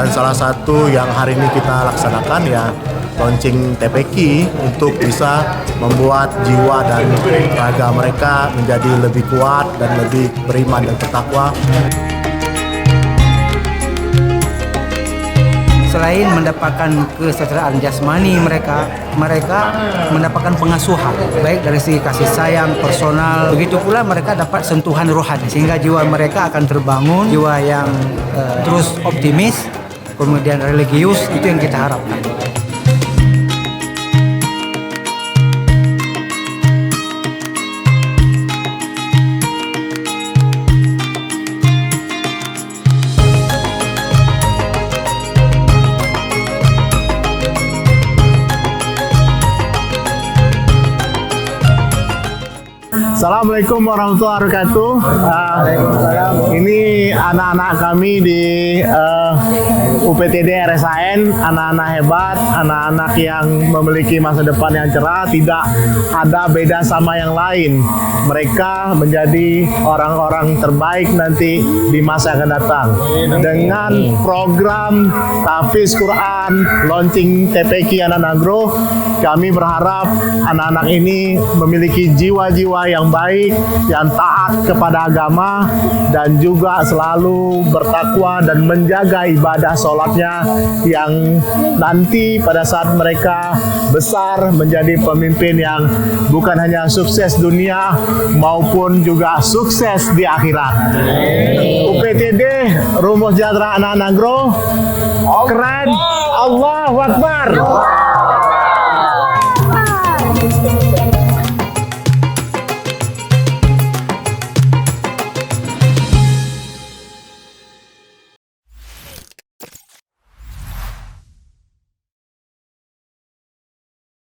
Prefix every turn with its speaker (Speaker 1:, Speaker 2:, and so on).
Speaker 1: dan salah satu yang hari ini kita laksanakan ya launching TPQ untuk bisa membuat jiwa dan raga mereka menjadi lebih kuat dan lebih beriman dan bertakwa.
Speaker 2: Selain mendapatkan kesejahteraan jasmani mereka mendapatkan pengasuhan baik dari segi kasih sayang personal, begitu pula mereka dapat sentuhan rohani sehingga jiwa mereka akan terbangun, jiwa yang terus optimis, kemudian religius. Itu yang kita harapkan.
Speaker 1: Assalamualaikum warahmatullahi wabarakatuh. Ini anak-anak kami di UPTD RSAN, anak-anak hebat, anak-anak yang memiliki masa depan yang cerah, tidak ada beda sama yang lain. Mereka menjadi orang-orang terbaik nanti di masa yang akan datang. Dengan program Tahfiz Quran, launching TPQ Anak-anak Grow, kami berharap anak-anak ini memiliki jiwa-jiwa yang baik, yang taat kepada agama, dan juga selalu bertakwa dan menjaga ibadah sholatnya, yang nanti pada saat mereka besar menjadi pemimpin yang bukan hanya sukses dunia maupun juga sukses di akhirat. UPTD Rumus Sejahtera Anak-anak Grow, keren, Allahu Akbar.